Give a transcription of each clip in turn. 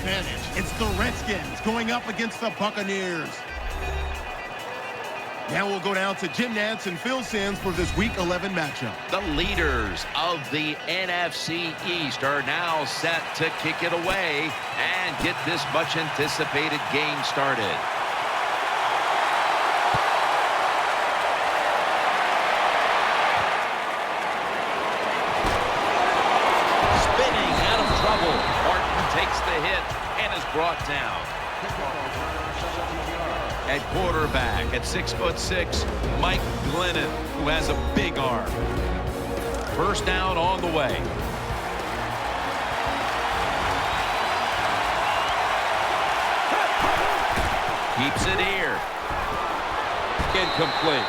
advantage. It's the Redskins going up against the Buccaneers. Now we'll go down to Jim Nantz and Phil Simms for this Week 11 matchup. The leaders of the NFC East are now set to kick it away and get this much-anticipated game started. Spinning out of trouble. Martin takes the hit and is brought down. At quarterback, at 6'6", Mike Glennon, who has a big arm. First down on the way. Keeps it here. Incomplete.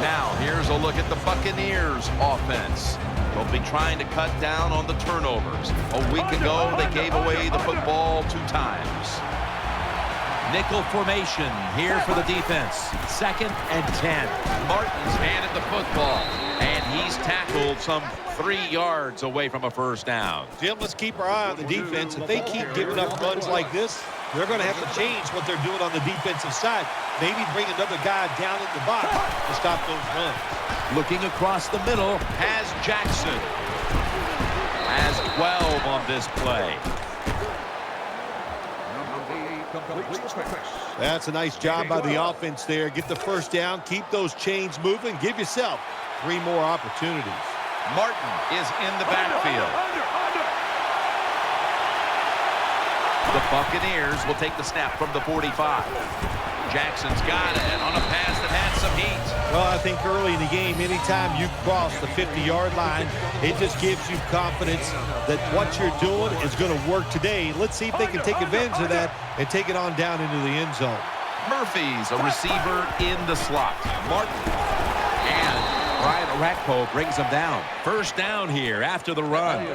Now, here's a look at the Buccaneers offense. They'll be trying to cut down on the turnovers. A week ago, they gave away the football 2 times. Nickel formation here for the defense. 2nd and 10. Martin's handed the football, and he's tackled some 3 yards away from a first down. Jim, let's keep our eye on the defense. If they keep giving up runs like this, they're going to have to change what they're doing on the defensive side. Maybe bring another guy down in the box to stop those runs. Looking across the middle, Has Jackson. Has 12 on this play. That's a nice job by the offense there. Get the first down, keep those chains moving, give yourself 3 more opportunities. Martin is in the backfield. The Buccaneers will take the snap from the 45. Jackson's got it on a pass that had some heat. Well, I think early in the game, anytime you cross the 50-yard line, it just gives you confidence that what you're doing is going to work today. Let's see if they can take advantage of that and take it on down into the end zone. Murphy's a receiver in the slot. Martin. And Brian Orakpo brings him down. First down here after the run.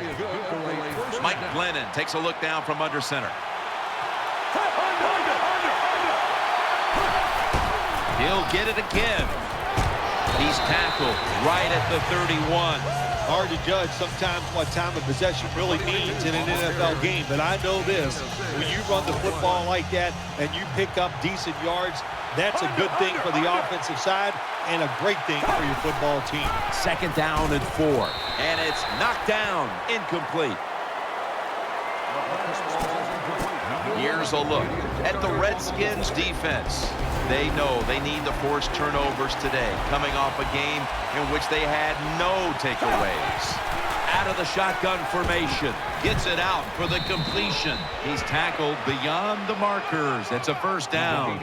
Mike Glennon takes a look down from under center. He'll get it again. He's tackled right at the 31. Hard to judge sometimes what time of possession really means in an NFL game, but I know this. When you run the football like that and you pick up decent yards, that's a good thing for the offensive side and a great thing for your football team. 2nd down and 4. And it's knocked down. Incomplete. Here's a look at the Redskins defense. They know they need to force turnovers today, coming off a game in which they had no takeaways. Out of the shotgun formation, gets it out for the completion. He's tackled beyond the markers. It's a first down.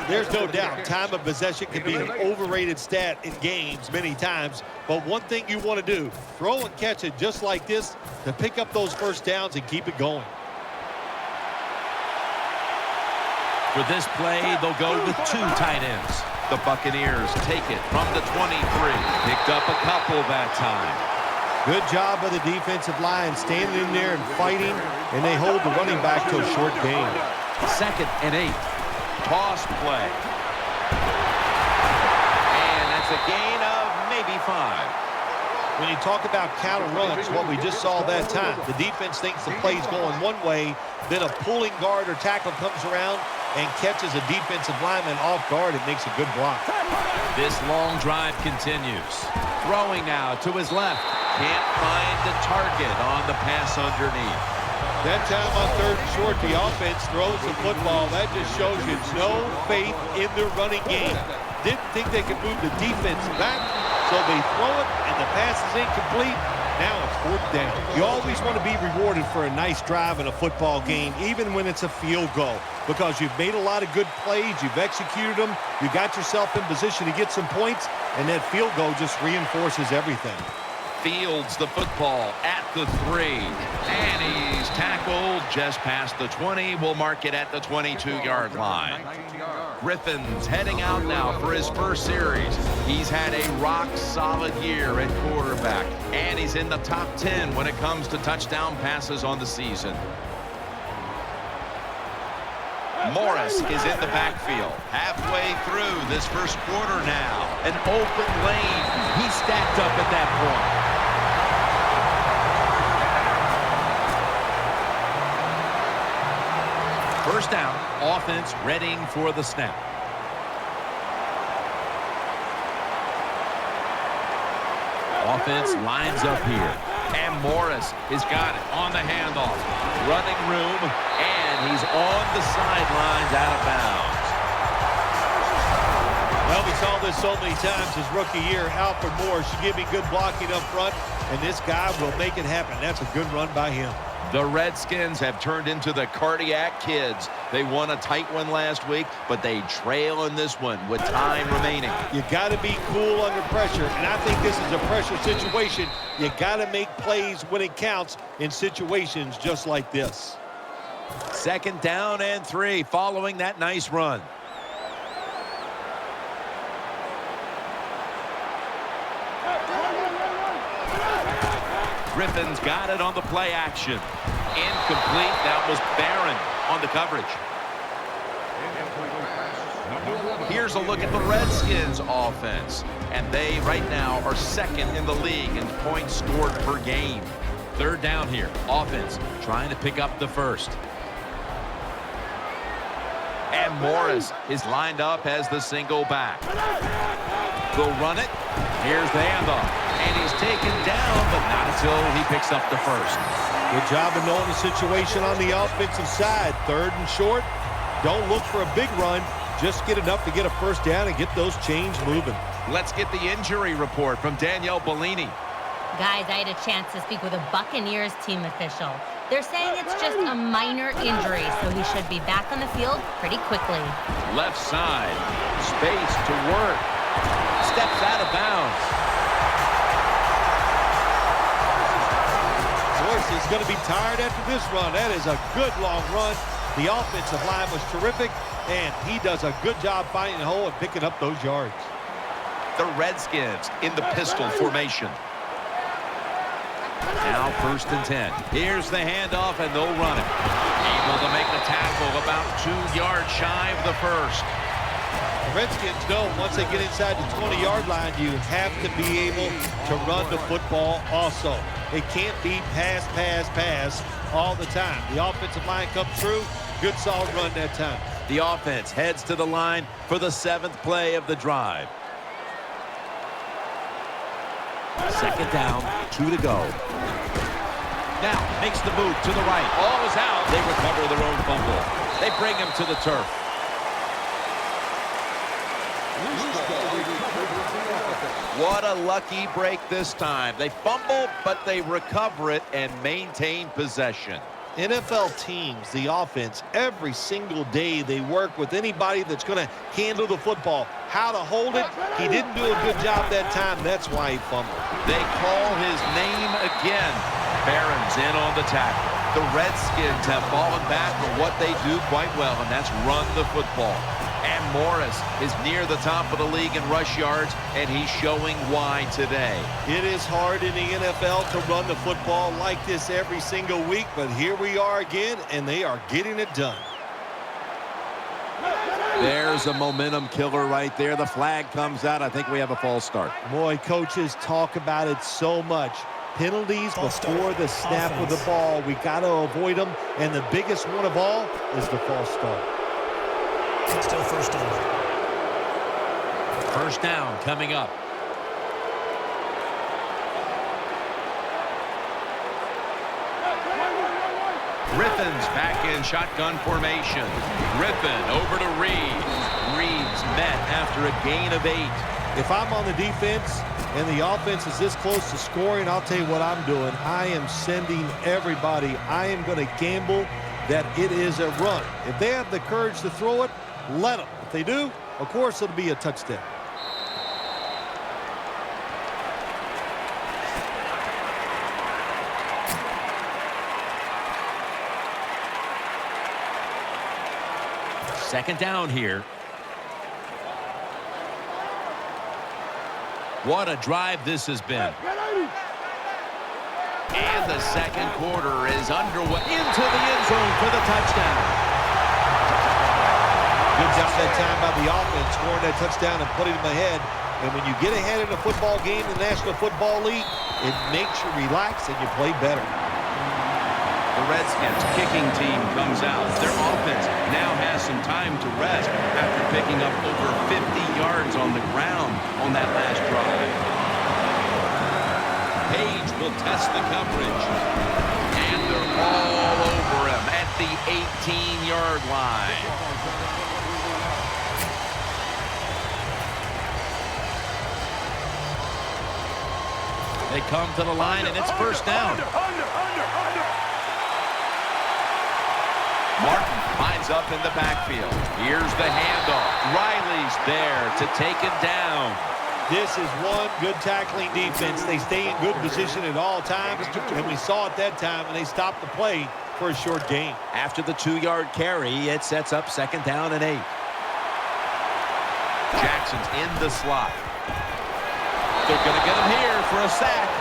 There's no doubt time of possession can be an overrated stat in games many times, but one thing you want to do, throw and catch it just like this to pick up those first downs and keep it going. For this play, they'll go with 2 tight ends. The Buccaneers take it from the 23. Picked up a couple that time. Good job by the defensive line, standing in there and fighting, and they hold the running back to a short gain. 2nd and 8. Toss play. And that's a gain of maybe 5. When you talk about counter runs, what we just saw that time, the defense thinks the play's going one way, then a pulling guard or tackle comes around and catches a defensive lineman off guard. It makes a good block. This long drive continues. Throwing now to his left. Can't find the target on the pass underneath. That time on 3rd and short, the offense throws the football. That just shows you no faith in their running game. Didn't think they could move the defense back, so they throw it, and the pass is incomplete. Now it's 4th down. You always want to be rewarded for a nice drive in a football game, even when it's a field goal, because you've made a lot of good plays, you've executed them, you got yourself in position to get some points, and that field goal just reinforces everything. Fields the football at the 3. And he's tackled just past the 20. We'll mark it at the 22-yard line. Griffin's heading out now for his first series. He's had a rock-solid year at quarterback, and he's in the top 10 when it comes to touchdown passes on the season. Morris is in the backfield. Halfway through this first quarter now. An open lane. He's stacked up at that point. First down, offense readying for the snap. Offense lines up here. And Morris has got it on the handoff. Running room, and he's on the sidelines out of bounds. Well, we saw this so many times his rookie year. Alfred Morris should give me good blocking up front, and this guy will make it happen. That's a good run by him. The Redskins have turned into the cardiac kids. They won a tight one last week, but they trail in this one with time remaining. You got to be cool under pressure, and I think this is a pressure situation. You got to make plays when it counts in situations just like this. Second down and 3 following that nice run. Griffin's got it on the play action. Incomplete. That was Barron on the coverage. Here's a look at the Redskins offense. And they right now are second in the league in points scored per game. Third down here. Offense trying to pick up the first. And Morris is lined up as the single back. They'll run it. Here's the handoff. And he's taken down, but not until he picks up the first. Good job of knowing the situation on the offensive side. Third and short. Don't look for a big run. Just get enough to get a first down and get those chains moving. Let's get the injury report from Danielle Bellini. Guys, I had a chance to speak with a Buccaneers team official. They're saying it's just a minor injury, so he should be back on the field pretty quickly. Left side. Space to work. Steps out of bounds. Is going to be tired after this run. That is a good long run. The offensive line was terrific, and he does a good job finding the hole and picking up those yards. The Redskins in the pistol formation. Now first and 10. Here's the handoff, and they'll run it. Able to make the tackle about 2 yards shy of the first. The Redskins know once they get inside the 20-yard line, you have to be able to run the football also. It can't be pass, pass, pass all the time. The offensive line comes through. Good, solid run that time. The offense heads to the line for the 7th play of the drive. Second down, 2 to go. Now makes the move to the right. All is out. They recover their own fumble. They bring him to the turf. What a lucky break this time. They fumble, but they recover it and maintain possession. NFL teams, the offense, every single day they work with anybody that's going to handle the football. How to hold it, he didn't do a good job that time. That's why he fumbled. They call his name again. Barron's in on the tackle. The Redskins have fallen back from what they do quite well, and that's run the football. And Morris is near the top of the league in rush yards, and he's showing why today. It is hard in the NFL to run the football like this every single week, but here we are again, and they are getting it done. There's a momentum killer right there. The flag comes out. I think we have a false start. Boy, coaches talk about it so much. Penalties before the snap of the ball. We got to avoid them, and the biggest one of all is the false start. It's still first down. First down coming up. Griffin's back in shotgun formation. Griffin over to Reeves. Reeves met after a gain of 8. If I'm on the defense and the offense is this close to scoring, I'll tell you what I'm doing. I am sending everybody. I am going to gamble that it is a run. If they have the courage to throw it, let them. If they do, of course, it'll be a touchdown. Second down here. What a drive this has been. And the second quarter is underway. Into the end zone for the touchdown. Good job that time by the offense, scoring that touchdown and putting them ahead. And when you get ahead in a football game, the National Football League, it makes you relax and you play better. The Redskins kicking team comes out. Their offense now has some time to rest after picking up over 50 yards on the ground on that last drive. Page will test the coverage. And they're all over him at the 18-yard line. They come to the line, and it's first down. Martin lines up in the backfield. Here's the handoff. Riley's there to take it down. This is one good tackling defense. They stay in good position at all times, and we saw it that time, and they stopped the play for a short gain. After the 2-yard carry, it sets up 2nd down and 8. Jackson's in the slot. They're going to get him here for a sack.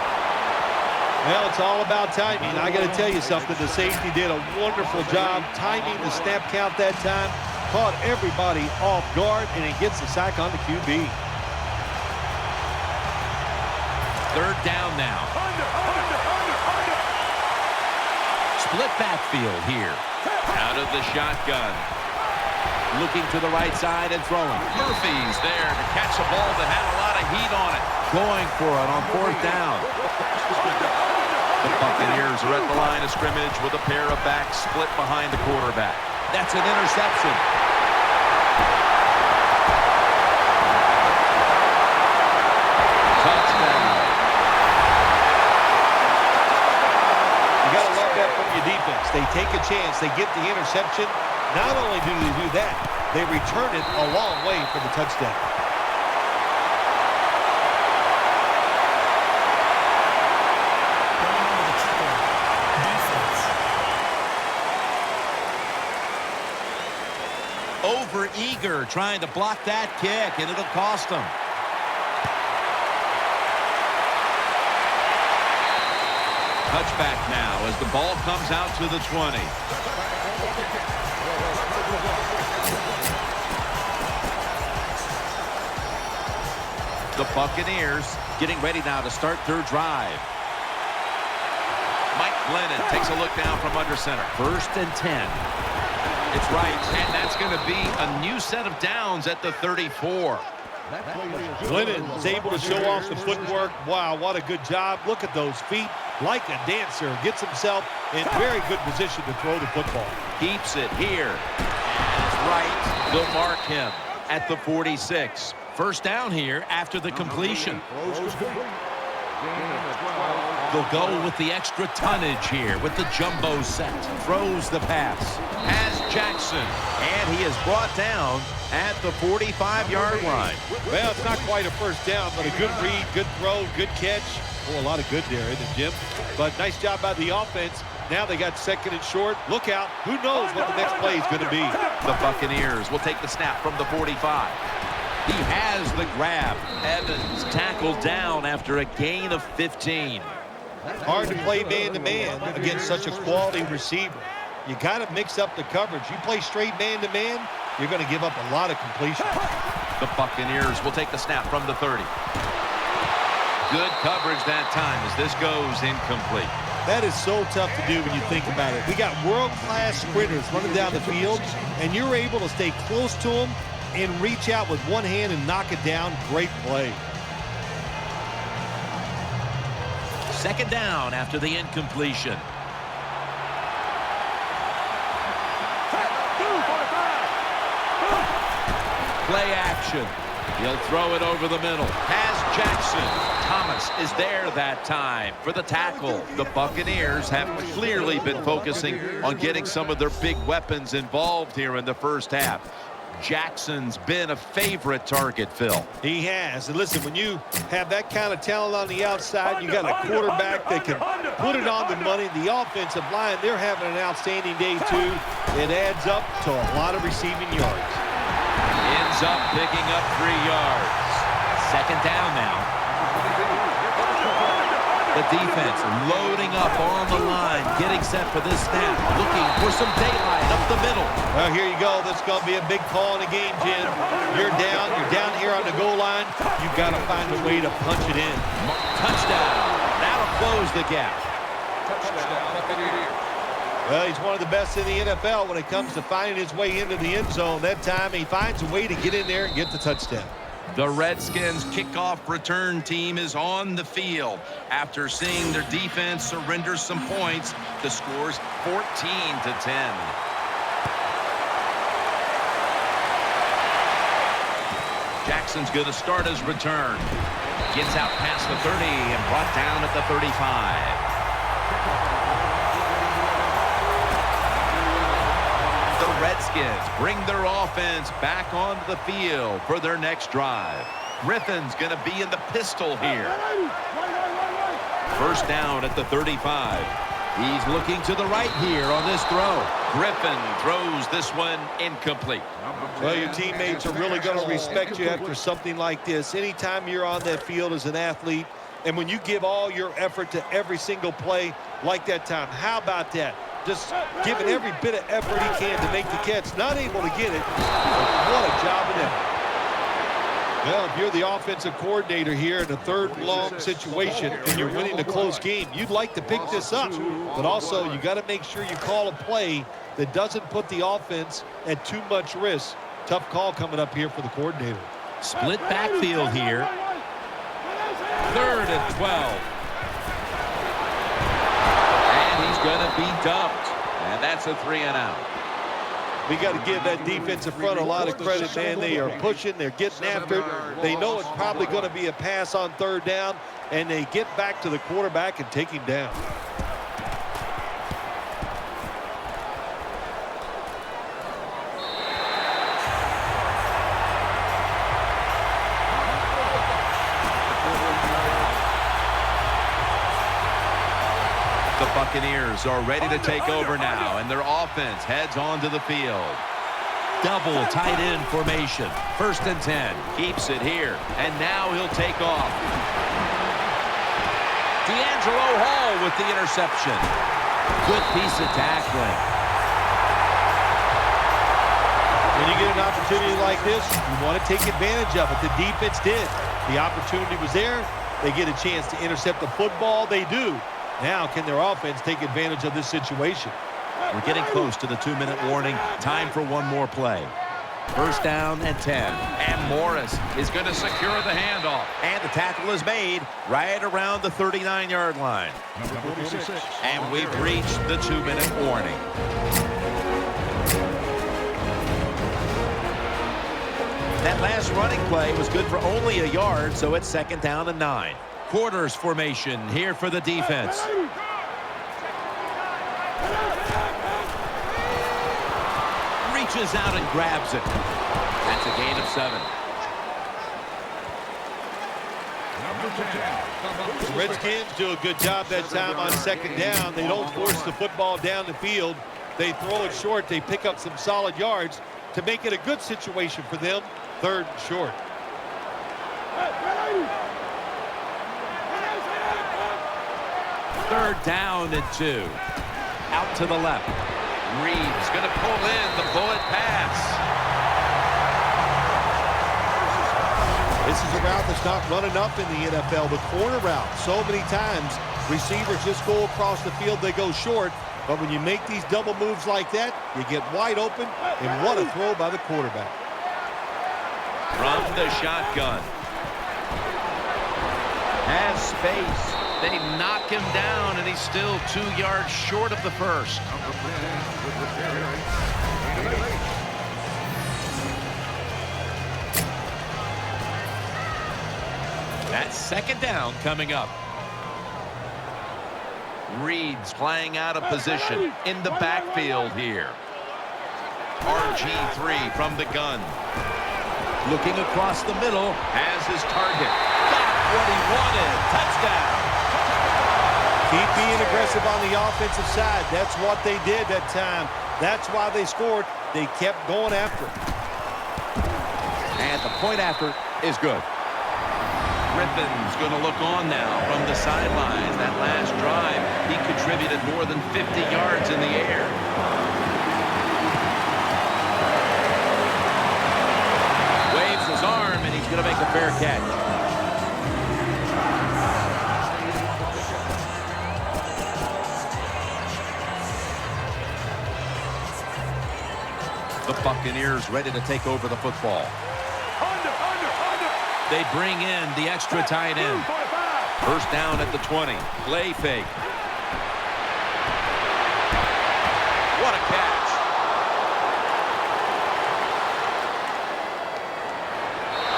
Well, it's all about timing. I got to tell you something. The safety did a wonderful job timing the snap count that time. Caught everybody off guard, and it gets the sack on the QB. 3rd down now. Split backfield here. Out of the shotgun. Looking to the right side and throwing. Murphy's there to catch a ball that had a lot of heat on it. Going for it on 4th down. The Buccaneers are at the line of scrimmage with a pair of backs split behind the quarterback. That's an interception. Touchdown. You got to love that from your defense. They take a chance. They get the interception. Not only do they do that, they return it a long way for the touchdown. Over-eager trying to block that kick, and it'll cost them. Touchback now as the ball comes out to the 20. The Buccaneers getting ready now to start their drive. Mike Glennon takes a look down from under center. 1st and 10. It's right, and that's going to be a new set of downs at the 34. Glennon is able to show off the footwork. Wow, what a good job. Look at those feet. Like a dancer. Gets himself in very good position to throw the football. Keeps it here. And it's right. They'll mark him at the 46. 1st down here after the completion. They'll go with the extra tonnage here with the jumbo set. Throws the pass. Has Jackson. And he is brought down at the 45-yard line. Well, it's not quite a first down, but a good read, good throw, good catch. Oh, a lot of good there, isn't it, Jim? But nice job by the offense. Now they got 2nd and short. Look out. Who knows what the next play is going to be. The Buccaneers will take the snap from the 45. He has the grab. Evans tackled down after a gain of 15. Hard to play man-to-man against such a quality receiver. You got to mix up the coverage. You play straight man-to-man, you're going to give up a lot of completion. The Buccaneers will take the snap from the 30. Good coverage that time as this goes incomplete. That is so tough to do when you think about it. We got world-class sprinters running down the field, and you're able to stay close to them and reach out with one hand and knock it down. Great play. 2nd down after the incompletion. Play action. He'll throw it over the middle. Has Jackson. Thomas is there that time for the tackle. The Buccaneers have clearly been focusing on getting some of their big weapons involved here in the first half. Jackson's been a favorite target, Phil. He has. And listen, when you have that kind of talent on the outside, you got a quarterback that can put it on the money. The offensive line, they're having an outstanding day, too. It adds up to a lot of receiving yards. Ends up picking up 3 yards. 2nd down now. The defense loading up on the line, getting set for this snap, looking for some daylight up the middle. Well, here you go. This is going to be a big call in the game, Jim. You're down here on the goal line. You've got to find a way to punch it in. Touchdown. That'll close the gap. Well, he's one of the best in the NFL when it comes to finding his way into the end zone. That time he finds a way to get in there and get the touchdown. The Redskins kickoff return team is on the field. After seeing their defense surrender some points, the score's 14-10. Jackson's going to start his return. Gets out past the 30 and brought down at the 35. The Redskins bring their offense back onto the field for their next drive. Griffin's going to be in the pistol here. First down at the 35. He's looking to the right here on this throw. Griffin throws this one incomplete. Well, your teammates are really going to respect you after something like this. Anytime you're on that field as an athlete, and when you give all your effort to every single play like that time, how about that? Just giving every bit of effort he can to make the catch. Not able to get it, but what a job of that. Well, if you're the offensive coordinator here in a third and long situation and you're winning a close game, you'd like to pick this up. But also, you got to make sure you call a play that doesn't put the offense at too much risk. Tough call coming up here for the coordinator. Split backfield here. 3rd and 12. And he's going to be dumped. And that's a 3-and-out. We got to give that defensive front a lot of credit, man. They are pushing. They're getting after it. They know it's probably going to be a pass on 3rd down, and they get back to the quarterback and take him down. The Buccaneers are ready to take over now, and their offense heads onto the field. Double tight end formation. 1st and 10. Keeps it here, and now he'll take off. D'Angelo Hall with the interception. Good piece of tackling. When you get an opportunity like this, you want to take advantage of it. The defense did. The opportunity was there. They get a chance to intercept the football. They do. Now, can their offense take advantage of this situation? We're getting close to the 2-minute warning. Time for one more play. 1st down and 10. And Morris is going to secure the handoff. And the tackle is made right around the 39-yard line. And we've reached the 2-minute warning. That last running play was good for only a yard, so it's 2nd down and 9. Quarters formation here for the defense. Reaches out and grabs it. That's a gain of 7. The Redskins do a good job that time on 2nd down. They don't force the football down the field. They throw it short. They pick up some solid yards to make it a good situation for them. 3rd and short. Third down and 2. Out to the left. Reed's going to pull in the bullet pass. This is a route that's not running up in the NFL, the corner route. So many times, receivers just go across the field, they go short. But when you make these double moves like that, you get wide open, and what a throw by the quarterback. From the shotgun. Has space. They knock him down, and he's still 2 yards short of the first. That's 2nd down coming up. Reed's playing out of position in the backfield here. RG3 from the gun. Looking across the middle. Has his target. Got what he wanted. Touchdown. Keep being aggressive on the offensive side. That's what they did that time. That's why they scored. They kept going after it. And the point after is good. Griffin's going to look on now from the sidelines. That last drive, he contributed more than 50 yards in the air. Waves his arm, and he's going to make a fair catch. The Buccaneers ready to take over the football. They bring in the extra tight end. First down at the 20. Play fake. What a catch.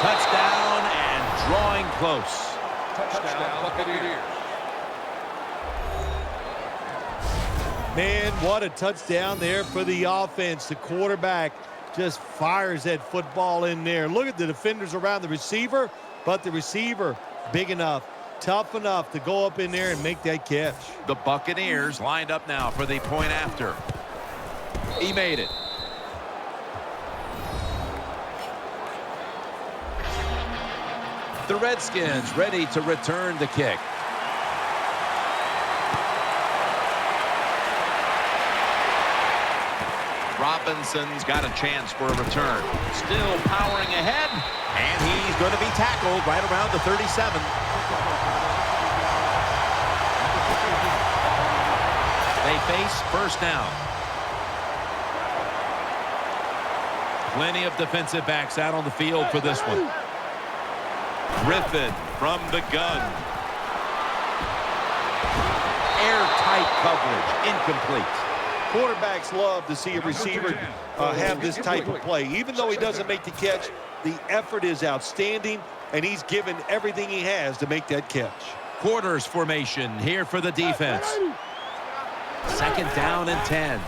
Touchdown and drawing close. Touchdown, Buccaneers. Man, what a touchdown there for the offense. The quarterback just fires that football in there. Look at the defenders around the receiver, but the receiver big enough, tough enough to go up in there and make that catch. The Buccaneers lined up now for the point after. He made it. The Redskins ready to return the kick. Robinson's got a chance for a return. Still powering ahead, and he's going to be tackled right around the 37. They face first down. Plenty of defensive backs out on the field for this one. Griffin from the gun. Airtight coverage, incomplete. Quarterbacks love to see a receiver have this type of play. Even though he doesn't make the catch, the effort is outstanding, and he's given everything he has to make that catch. Quarters formation here for the defense. Second down and 10.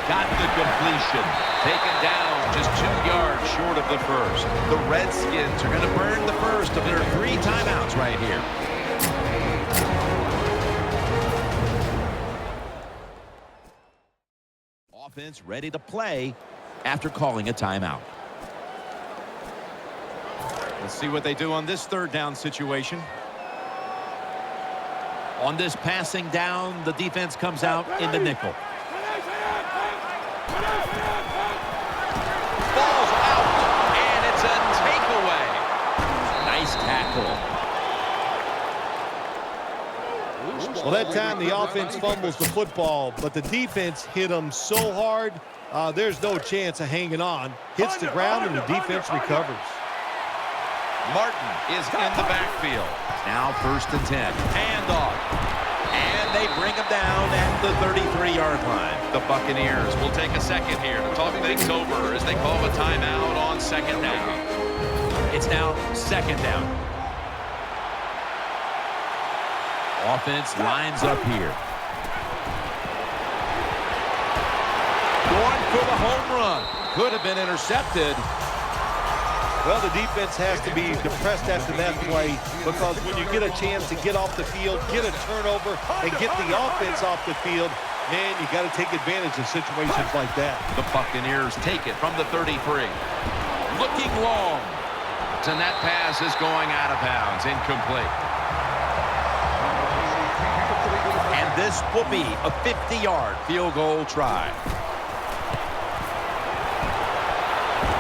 Got the completion. Taken down just 2 yards short of the first. The Redskins are going to burn the first of their 3 timeouts right here. Offense ready to play after calling a timeout. Let's see what they do on this third down situation. On this passing down, the defense comes out in the nickel. Ball's out, and it's a takeaway. Nice tackle. Well, that time the offense fumbles the football, but the defense hit them so hard, there's no chance of hanging on. Hits the ground, and the defense recovers. Martin is in the backfield. Now first and 10. Handoff. And they bring him down at the 33-yard line. The Buccaneers will take a second here to talk things over as they call a timeout on second down. It's now second down. Offense lines up here. Going for the home run. Could have been intercepted. Well, the defense has to be depressed after that play, because when you get a chance to get off the field, get a turnover, and get the offense off the field, man, you got to take advantage of situations like that. The Buccaneers take it from the 33. Looking long. And that pass is going out of bounds. Incomplete. And this will be a 50-yard field goal try.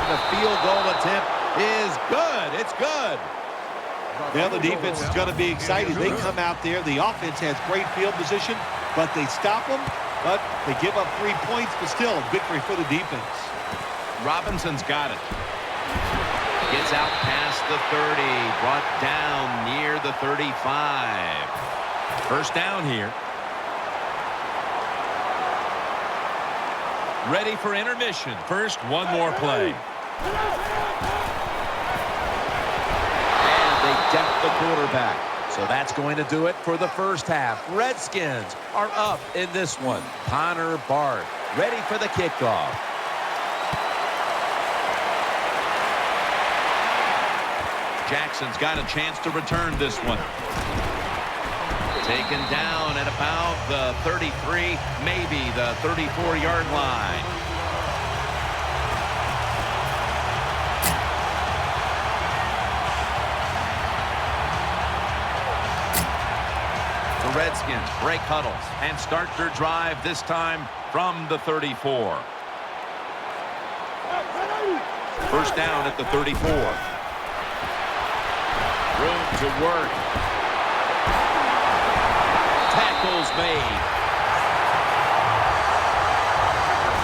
The field goal attempt is good. It's good. Now the defense is going to be excited. They come out there. The offense has great field position, but they stop them. But they give up 3 points, but still a victory for the defense. Robinson's got it. Gets out past the 30. Brought down near the 35. First down here. Ready for intermission. First, one more play. And they deck the quarterback. So that's going to do it for the first half. Redskins are up in this one. Connor Barth ready for the kickoff. Jackson's got a chance to return this one. Taken down at about the 33, maybe the 34-yard line. The Redskins break huddles and start their drive, this time from the 34. First down at the 34. Room to work. Tackles made.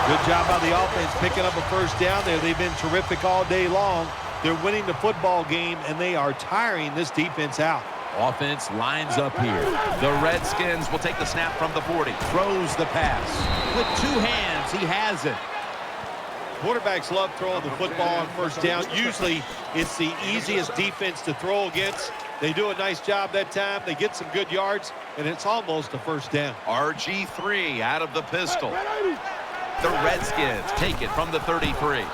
Good job by the offense picking up a first down there. They've been terrific all day long. They're winning the football game, and they are tiring this defense out. Offense lines up here. The Redskins will take the snap from the 40. Throws the pass. With two hands, he has it. Quarterbacks love throwing the football on first down. Usually, it's the easiest defense to throw against. They do a nice job that time. They get some good yards, and it's almost a first down. RG3 out of the pistol. The Redskins take it from the 33.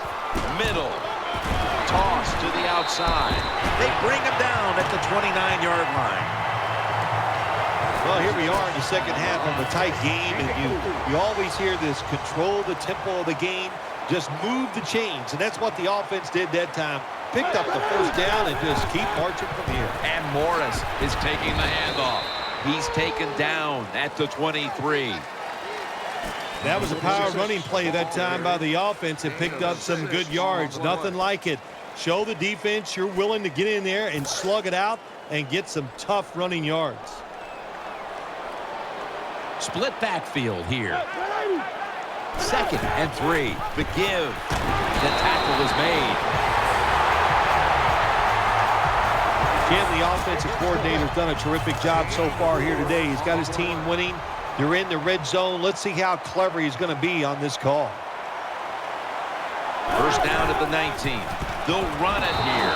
Middle. Toss to the outside. They bring him down at the 29-yard line. Well, here we are in the second half of a tight game, and you always hear this: control the tempo of the game, just move the chains, and that's what the offense did that time. Picked up the first down and just keep marching from here. And Morris is taking the handoff. He's taken down at the 23. That was a power running play that time by the offense. It picked up some good yards. Nothing like it. Show the defense you're willing to get in there and slug it out and get some tough running yards. Split backfield here. 2nd and 3. The give. The tackle is made. Jim, the offensive coordinator's done a terrific job so far here today. He's got his team winning. They're in the red zone. Let's see how clever he's going to be on this call. First down at the 19. They'll run it here.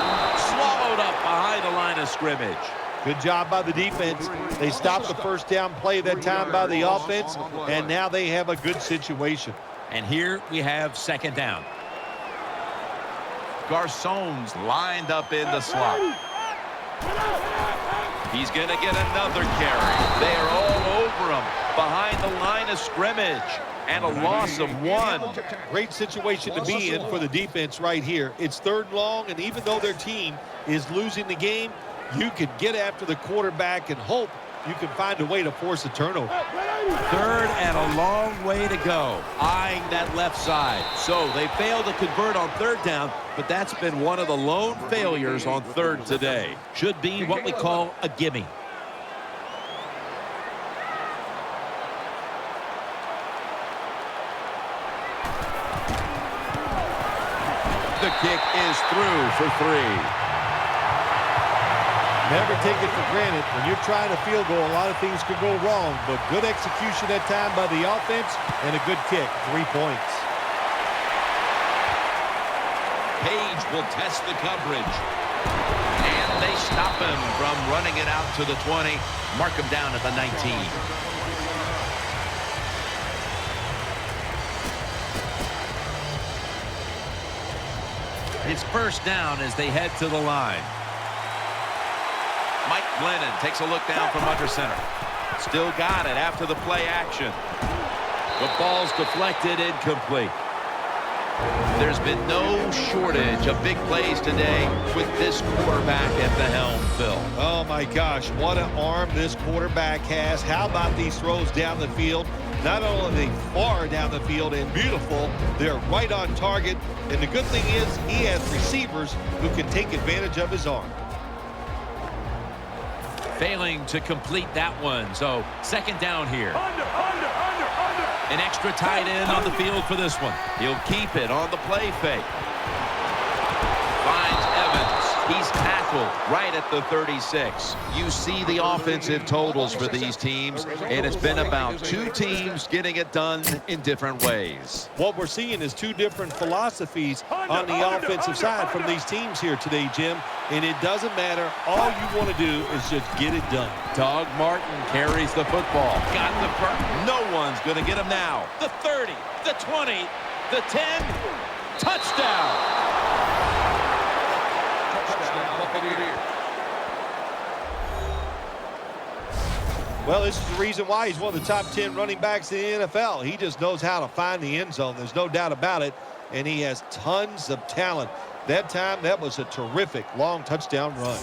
Swallowed up behind the line of scrimmage. Good job by the defense. They stopped the first down play that time by the offense, and now they have a good situation. And here we have 2nd down. Garcon's lined up in the slot. He's going to get another carry. They are all over him behind the line of scrimmage. And a loss of 1. Great situation to be in for the defense right here. It's 3rd and long, and even though their team is losing the game, you can get after the quarterback and hope you can find a way to force a turnover. 3rd and a long way to go. Eyeing that left side. So they failed to convert on 3rd down, but that's been one of the lone failures on 3rd today. Should be what we call a gimme. The kick is through for 3. Never take it for granted. When you're trying a field goal, a lot of things could go wrong, but good execution that time by the offense and a good kick. 3 points. Page will test the coverage. And they stop him from running it out to the 20. Mark him down at the 19. It's first down as they head to the line. Mike Glennon takes a look down from under center. Still got it after the play action. The ball's deflected, incomplete. There's been no shortage of big plays today with this quarterback at the helm, Phil. Oh, my gosh, what an arm this quarterback has. How about these throws down the field? Not only are they far down the field and beautiful, they're right on target. And the good thing is he has receivers who can take advantage of his arm. Failing to complete that one. So 2nd down here. An extra tight end on the field for this one. He'll keep it on the play fake. Finds Evans. He's tackled right at the 36. You see the offensive totals for these teams, and it's been about 2 teams getting it done in different ways. What we're seeing is 2 different philosophies on the offensive side from these teams here today, Jim. And it doesn't matter. All you want to do is just get it done. Doug Martin carries the football. Got the burn. No one's going to get him now. The 30, the 20, the 10. Touchdown. Well, this is the reason why he's one of the top 10 running backs in the NFL. He just knows how to find the end zone. There's no doubt about it. And he has tons of talent. That time, that was a terrific long touchdown run.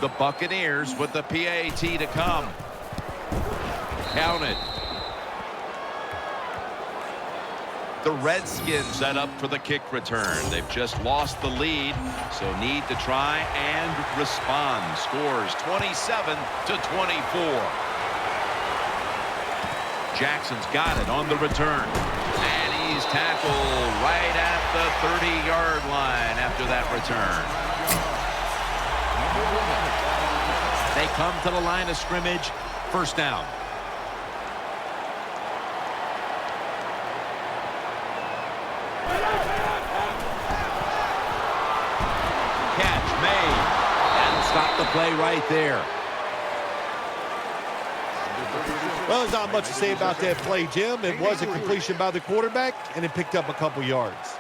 The Buccaneers with the PAT to come. Counted. The Redskins set up for the kick return. They've just lost the lead, so need to try and respond. Scores 27-24. Jackson's got it on the return. And he's tackled right at the 30-yard line after that return. They come to the line of scrimmage. First down. Catch made. That'll stop the play right there. Well, there's not much to say about that play, Jim. It was a completion by the quarterback, and it picked up a couple yards.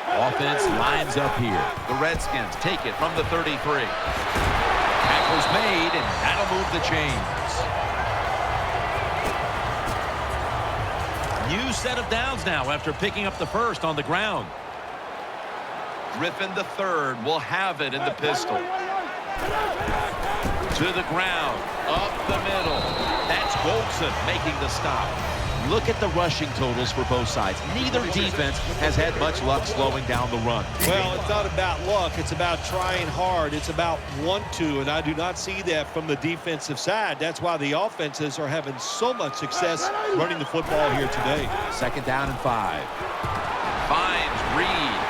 Offense lines up here. The Redskins take it from the 33. Tackle's made, and that'll move the chains. New set of downs now after picking up the first on the ground. Griffin the third will have it in the pistol. To the ground, up the middle. That's Golson making the stop. Look at the rushing totals for both sides. Neither defense has had much luck slowing down the run. Well, it's not about luck. It's about trying hard. It's about want to, and I do not see that from the defensive side. That's why the offenses are having so much success running the football here today. Second down and 5. Finds Reed,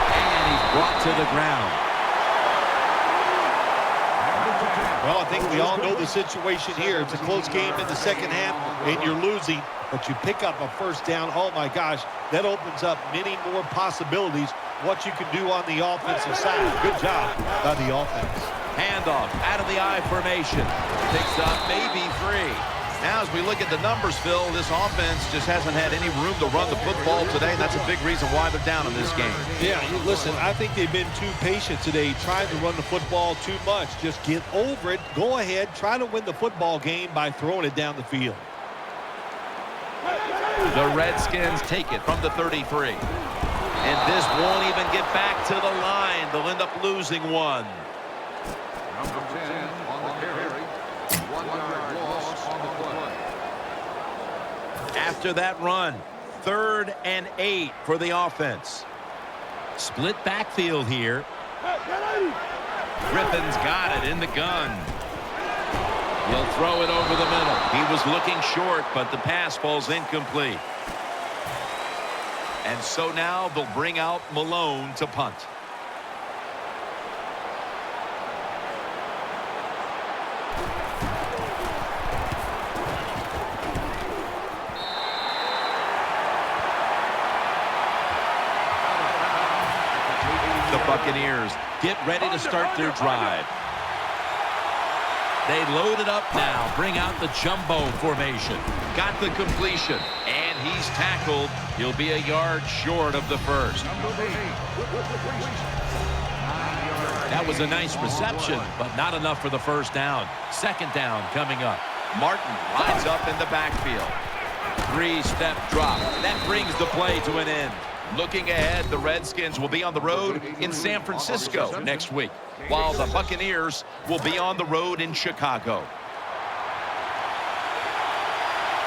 and he's brought to the ground. Well, I think we all know the situation here. It's a close game in the second half, and you're losing, but you pick up a first down. Oh, my gosh, that opens up many more possibilities what you can do on the offensive side. Good job by the offense. Handoff out of the I formation. Picks up maybe 3. Now, as we look at the numbers, Phil, this offense just hasn't had any room to run the football today, and that's a big reason why they're down in this game. Yeah, listen, I think they've been too patient today, trying to run the football too much. Just get over it. Go ahead. Try to win the football game by throwing it down the field. The Redskins take it from the 33. And this won't even get back to the line. They'll end up losing one. Number 10 on the carry. 1 yard loss on the play. After that run, 3rd and 8 for the offense. Split backfield here. Griffin's got it in the gun. He'll throw it over the middle. He was looking short, but the pass falls incomplete. And so now they'll bring out Malone to punt. The Buccaneers get ready to start their drive. They load it up now, bring out the jumbo formation. Got the completion, and he's tackled. He'll be a yard short of the first. That was a nice reception, but not enough for the first down. Second down coming up. Martin lines up in the backfield. 3-step drop. That brings the play to an end. Looking ahead, the Redskins will be on the road in San Francisco next week, while the Buccaneers will be on the road in Chicago.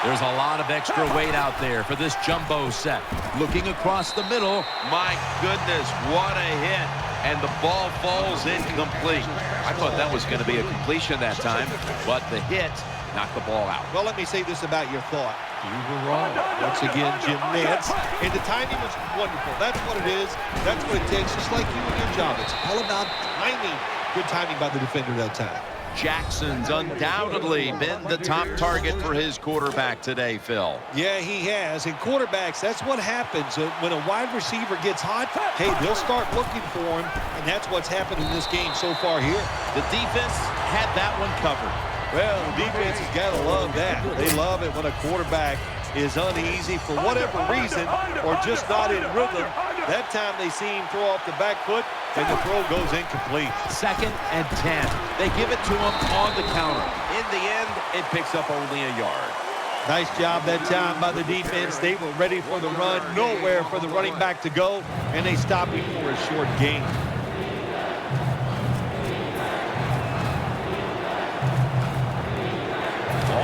There's a lot of extra weight out there for this jumbo set. Looking across the middle, my goodness, what a hit. And the ball falls incomplete. I thought that was going to be a completion that time, but the hit knocked the ball out. Well, let me say this about your thought. You were wrong. Once again, Jim Nance. And the timing was wonderful. That's what it is. That's what it takes, just like you and your job. It's all about timing. Good timing by the defender that time. Jackson's undoubtedly been the top target for his quarterback today, Phil. Yeah, he has. And quarterbacks, that's what happens. When a wide receiver gets hot, hey, they'll start looking for him. And that's what's happened in this game so far here. The defense had that one covered. Well, the defense has got to love that. They love it when a quarterback is uneasy for whatever reason or just not in rhythm. That time they see him throw off the back foot, and the throw goes incomplete. 2nd and 10. They give it to him on the counter. In the end, it picks up only a yard. Nice job that time by the defense. They were ready for the run, nowhere for the running back to go, and they stopped him for a short gain.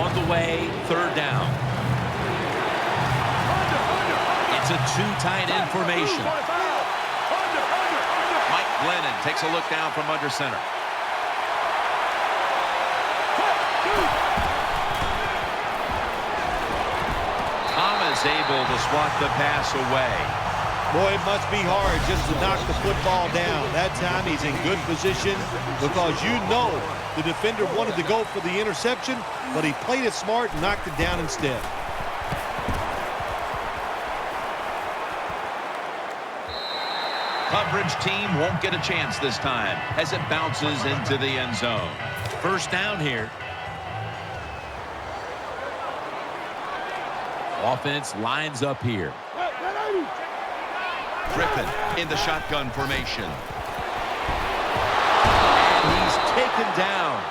On the way, 3rd down. It's a two-tight end formation. Mike Glennon takes a look down from under center. is able to swat the pass away. Boy, it must be hard just to knock the football down. That time he's in good position because you know the defender wanted to go for the interception, but he played it smart and knocked it down instead. Coverage team won't get a chance this time as it bounces into the end zone. First down here. Offense lines up here. Griffin in the shotgun formation. And he's taken down.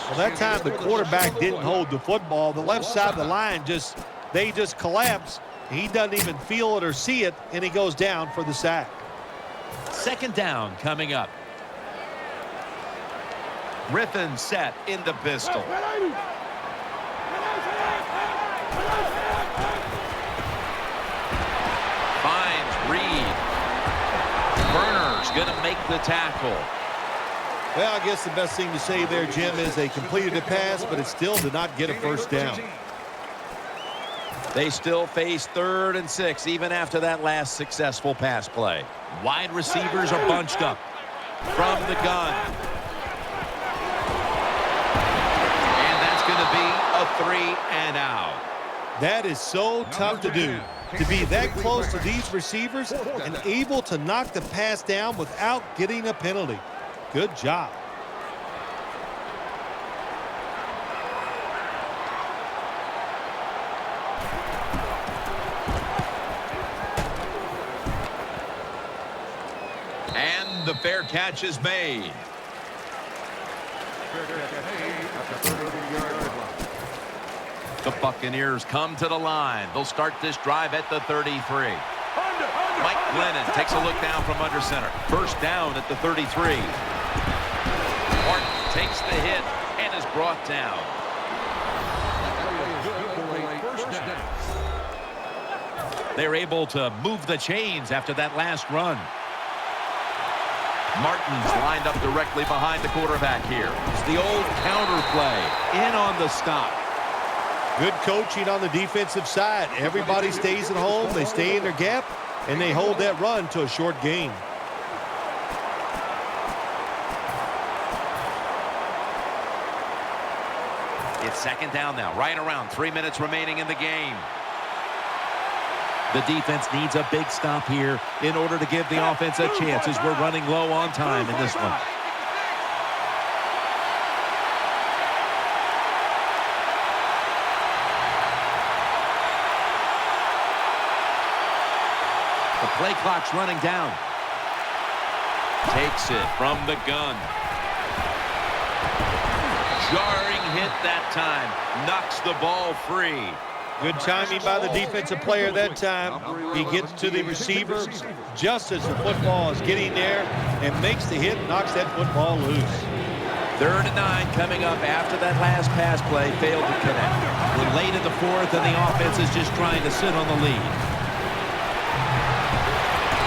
Well, that time the quarterback didn't hold the football. The left side of the line they just collapse. He doesn't even feel it or see it, and he goes down for the sack. Second down coming up. Griffin set in the pistol. Finds Reed. Berner's going to make the tackle. Well, I guess the best thing to say there, Jim, is they completed a pass, but it still did not get a first down. They still face 3rd and 6 even after that last successful pass play. Wide receivers are bunched up from the gun. And that's going to be a 3-and-out. That is so tough to do, to be that close to these receivers and able to knock the pass down without getting a penalty. Good job. And the fair catch is made. The Buccaneers come to the line. They'll start this drive at the 33. Mike Glennon takes a look down from under center. First down at the 33. Martin takes the hit and is brought down. They're able to move the chains after that last run. Martin's lined up directly behind the quarterback here. It's the old counter play. In on the stop. Good coaching on the defensive side. Everybody stays at home. They stay in their gap, and they hold that run to a short gain. It's second down now, right around 3 minutes remaining in the game. The defense needs a big stop here in order to give the offense a chance as we're running low on time in this one. The play clock's running down. Takes it from the gun. Jarring hit that time. Knocks the ball free. Good timing by the defensive player that time. He gets to the receiver just as the football is getting there and makes the hit, knocks that football loose. 3rd and 9 coming up after that last pass play failed to connect. We're late in the 4th and the offense is just trying to sit on the lead.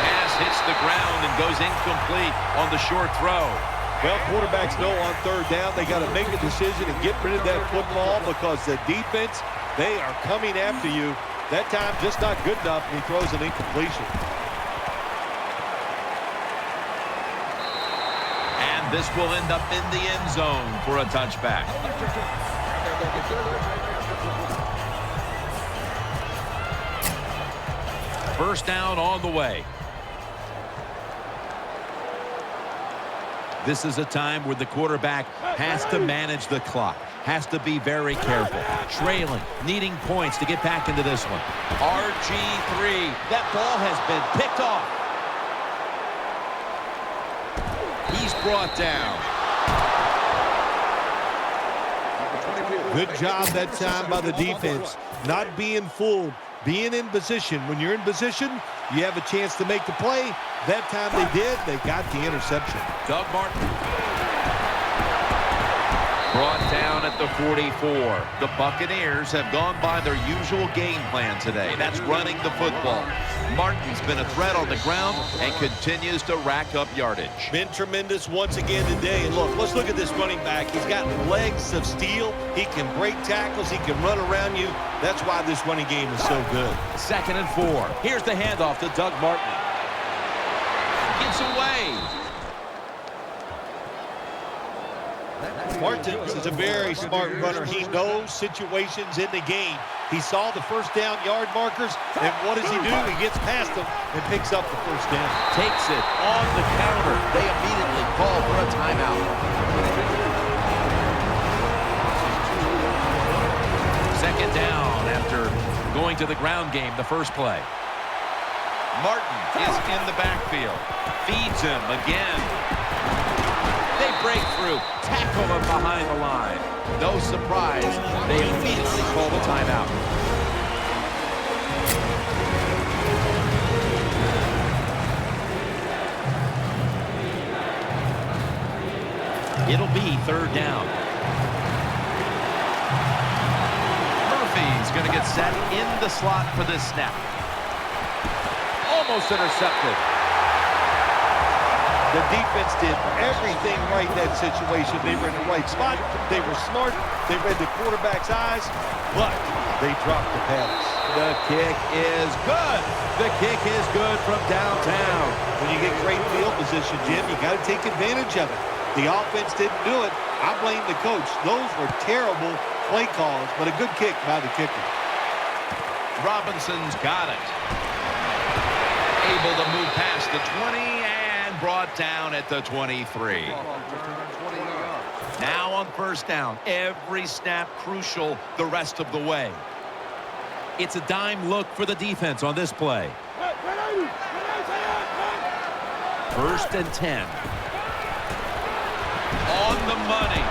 Pass hits the ground and goes incomplete on the short throw. Well, quarterbacks know on 3rd down they got to make a decision and get rid of that football because the defense, they are coming after you. That time just not good enough, and he throws an incompletion. And this will end up in the end zone for a touchback. First down on the way. This is a time where the quarterback has to manage the clock, has to be very careful, trailing, needing points to get back into this one. RG3, that ball has been picked off. He's brought down. Good job that time by the defense, not being fooled, being in position. When you're in position, you have a chance to make the play. That time they did. They got the interception. Doug Martin. Brought down at at the 44. The Buccaneers have gone by their usual game plan today. That's running the football. Martin's been a threat on the ground and continues to rack up yardage. Been tremendous once again today. And look, let's look at this running back. He's got legs of steel. He can break tackles. He can run around you. That's why this running game is so good. 2nd and 4. Here's the handoff to Doug Martin. Gets away. Martin is a very smart runner. He knows situations in the game. He saw the first down yard markers, and what does he do? He gets past them and picks up the first down. Takes it on the counter. They immediately call for a timeout. 2nd down after going to the ground game the first play. Martin is in the backfield. Feeds him again. They break through, tackle him behind the line. No surprise, they immediately call the timeout. It'll be 3rd down. Murphy's going to get set in the slot for this snap. Almost intercepted. The defense did everything right in that situation. They were in the right spot. They were smart. They read the quarterback's eyes, but they dropped the pass. The kick is good. The kick is good from downtown. When you get great field position, Jim, you got to take advantage of it. The offense didn't do it. I blame the coach. Those were terrible play calls, but a good kick by the kicker. Robinson's got it. Able to move past the 20 and brought down at the 23. Now on 1st down. Every snap crucial the rest of the way. It's a dime look for the defense on this play. 1st and 10. On the money.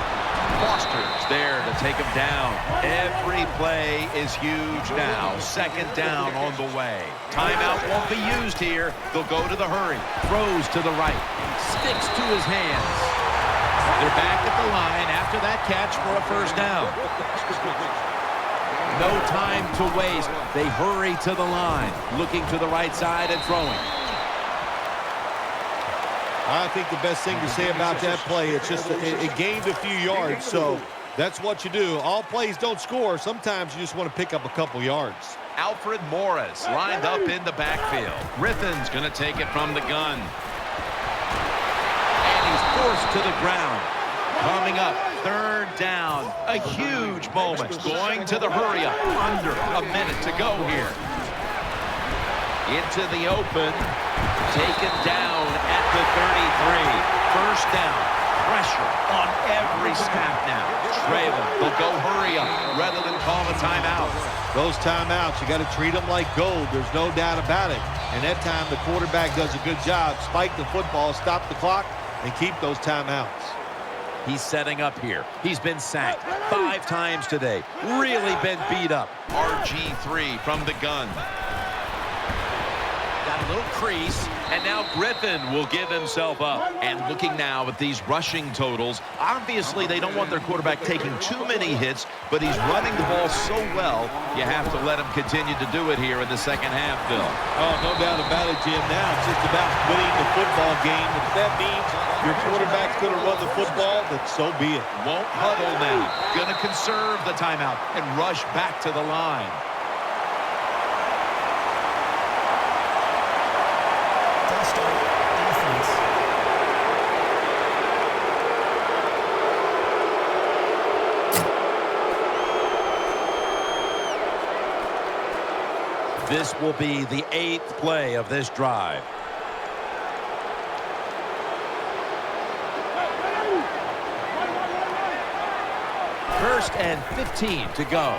Foster's there to take him down. Every play is huge now. 2nd down on the way. Timeout won't be used here. They'll go to the hurry. Throws to the right. Sticks to his hands. They're back at the line after that catch for a 1st down. No time to waste. They hurry to the line. Looking to the right side and throwing. I think the best thing to say about that play, it's just it gained a few yards, so that's what you do. All plays don't score. Sometimes you just want to pick up a couple yards. Alfred Morris lined up in the backfield. Griffin's going to take it from the gun. And he's forced to the ground. Coming up, 3rd down. A huge moment. Going to the hurry up. Under a minute to go here. Into the open. Taken down at the 33. 1st down. Pressure on every snap now. Trailing. They'll go hurry up rather than call a timeout. Those timeouts, you got to treat them like gold. There's no doubt about it. And that time, the quarterback does a good job. Spike the football, stop the clock, and keep those timeouts. He's setting up here. He's been sacked 5 times today. Really been beat up. RG3 from the gun. Got a little crease, and now Griffin will give himself up. And looking now at these rushing totals, obviously they don't want their quarterback taking too many hits, but he's running the ball so well, you have to let him continue to do it here in the 2nd half, Bill. Oh, no doubt about it, Jim. Now it's just about winning the football game. If that means your quarterback's going to run the football, then so be it. Won't huddle now. Going to conserve the timeout and rush back to the line. This will be the 8th play of this drive. First and 15 to go.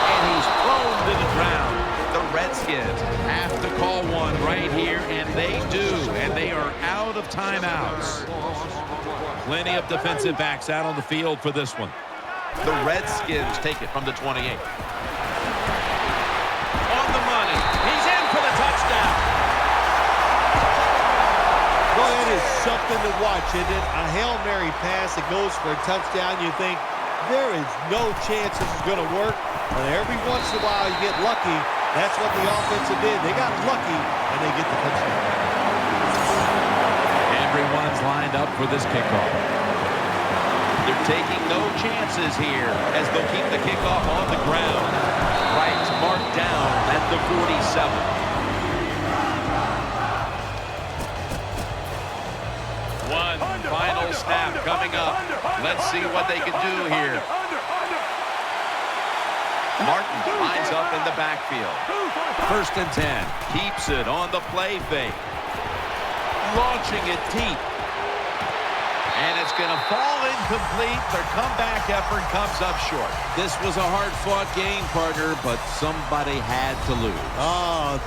And he's thrown to the ground. The Redskins have to call one right here, and they do. And they are out of timeouts. Plenty of defensive backs out on the field for this one. The Redskins take it from the 28. He's in for the touchdown. Boy, it is something to watch, isn't it? A Hail Mary pass that goes for a touchdown. You think, there is no chance this is going to work. But every once in a while, you get lucky. That's what the offensive did. They got lucky, and they get the touchdown. Everyone's lined up for this kickoff. They're taking no chances here as they'll keep the kickoff on the ground. Right marked down at the 47. One final snap coming up. Let's see what they can do here. Martin lines up in the backfield. 1st and 10. Keeps it on the play fake. Launching it deep. And it's going to fall incomplete. Their comeback effort comes up short. This was a hard-fought game, partner, but somebody had to lose. Oh,